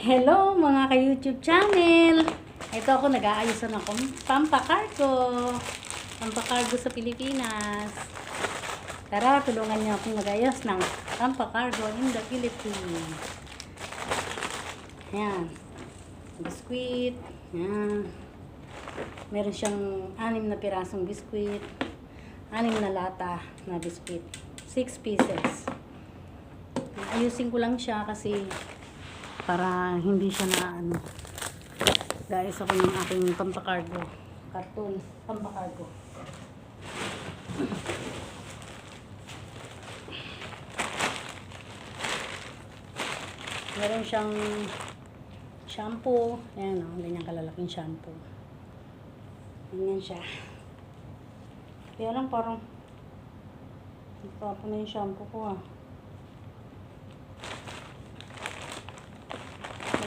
Hello mga ka-YouTube channel! Ito ako, nag-aayusan ako pampakargo. Pampakargo sa Pilipinas. Tara, tulungan niyo akong mag-ayos ng pampakargo in the Philippines. Ayan. Biskuit. Ayan. Meron siyang 6 na pirasong biskuit. 6 na lata na biskuit. 6 pieces. Ayusin ko lang siya kasi para hindi siya na guys, ako ng aking pampakargo karton, pampakargo. Meron siyang shampoo, ayan o, ganyan kalalaking shampoo, ganyan siya. Kaya lang parang nagpapon na yung shampoo ko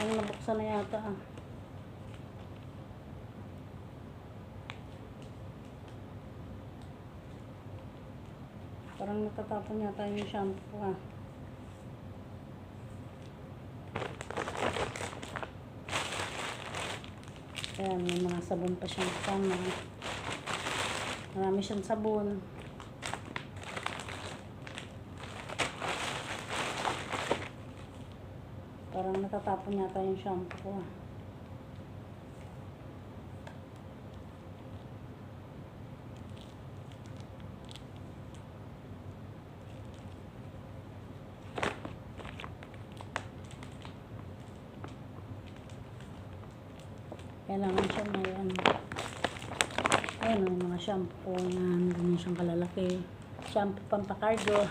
parang nabuksan na yata parang natatapon yata yung shampoo Ayan, may mga sabon pa siyang kasama. Marami siyang sabon. Parang natatapon yata yung shampoo ko Kailangan siya may ayan o, mga shampoo yan, ganyan siyang kalalaki. Shampoo pampakargo.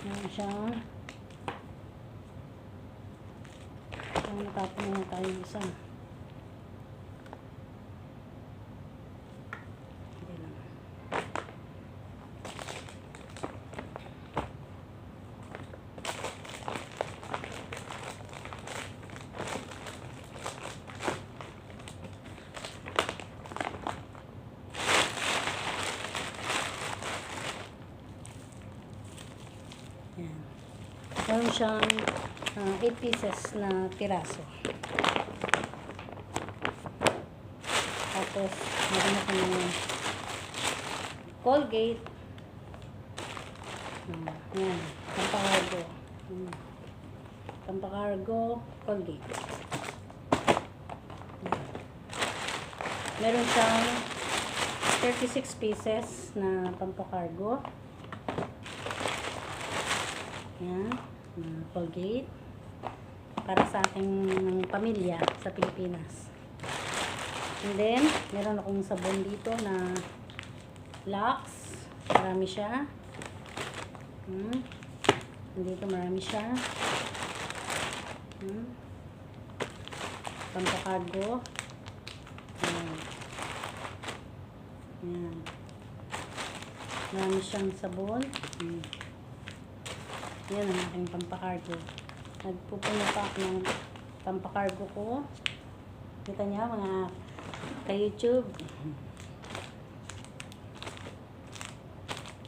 Ayan siya. Ayan, natapon na tayo isa. Ayan. Meron siyang 8 pieces na piraso. Tapos, meron akong Colgate. Ayan. Pampakargo. Pampakargo, Colgate. Ayan. Meron siyang 36 pieces na pampakargo. Ayan, Colgate para sa aking pamilya sa Pilipinas. And then, meron akong sabon dito na Lux. Marami siya. Dito marami siya. Pampakargo. Ayan. Ayan. Marami siyang sabon. Yan ang aking pampakargo. Nagpupuno pa ako ng pampakargo ko. Kita niya mga ka-YouTube.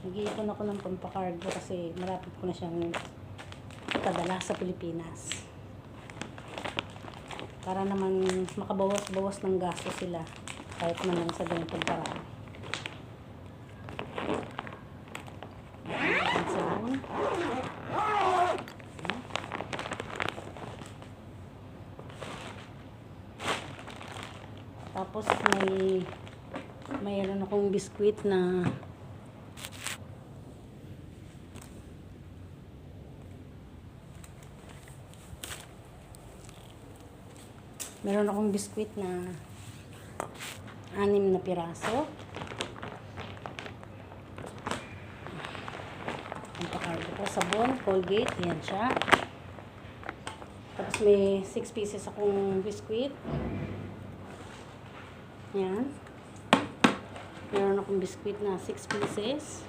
Nag-iipon ako ng pampakargo kasi malapit ko na siyang ipadala sa Pilipinas. Para naman makabawas-bawas ng gasto sila kahit man lang sa ganitong paraan. Tapos mayroon akong biskuit na meron akong biskuit na 6 na piraso. Ang pakargo ko, sabon, Colgate, yan siya. Tapos may 6 pieces akong biskuit. Yan. Meron akong biskuit na 6 pieces.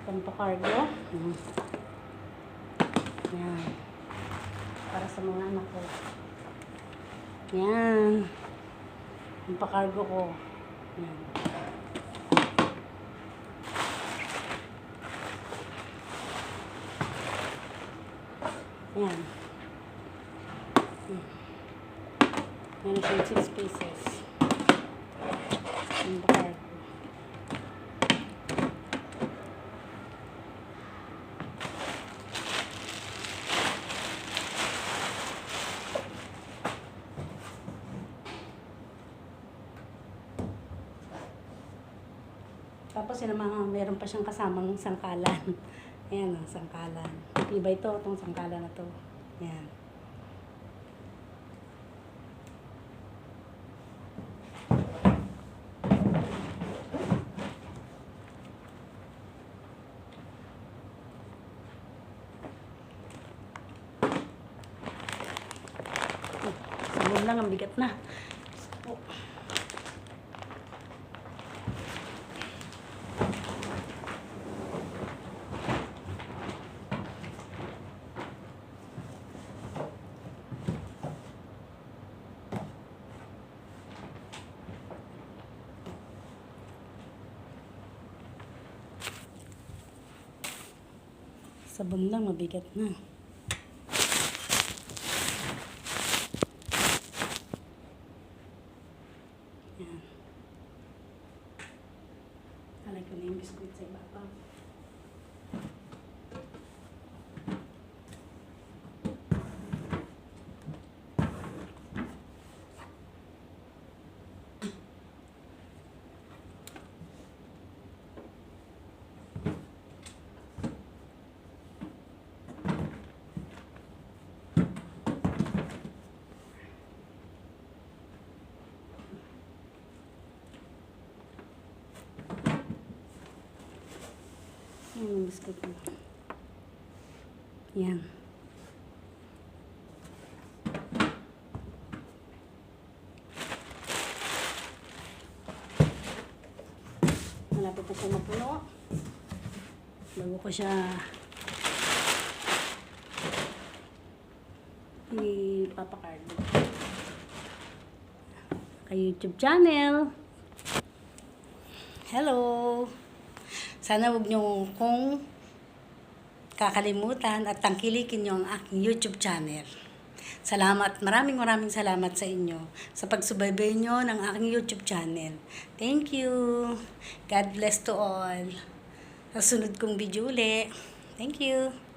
Pampakargo. Yan. Para sa mga anak ko. Yan. Pampakargo ko. Yan. Yan. Meron siyang 6 pieces. Ang bakal. Tapos meron pa siyang kasamang sangkalan. Ayan o, sangkalan. Iba ito, itong sangkalan na to. Ayan. Sabon lang, ang bigat na. Oh. Sabon lang, mabigat na. Yan. Alay ko na yung biskuit sa ibabaw. Yan yung biskuit mo. Yan. Malapit na siya mapuno. Bago ko siya ipapakard kay YouTube channel. Hello! Sana huwag niyo kong kakalimutan at tangkilikin niyo ang aking YouTube channel. Salamat, maraming salamat sa inyo sa pagsubaybay niyo ng aking YouTube channel. Thank you. God bless to all. Sa sunod kong video ulit. Thank you.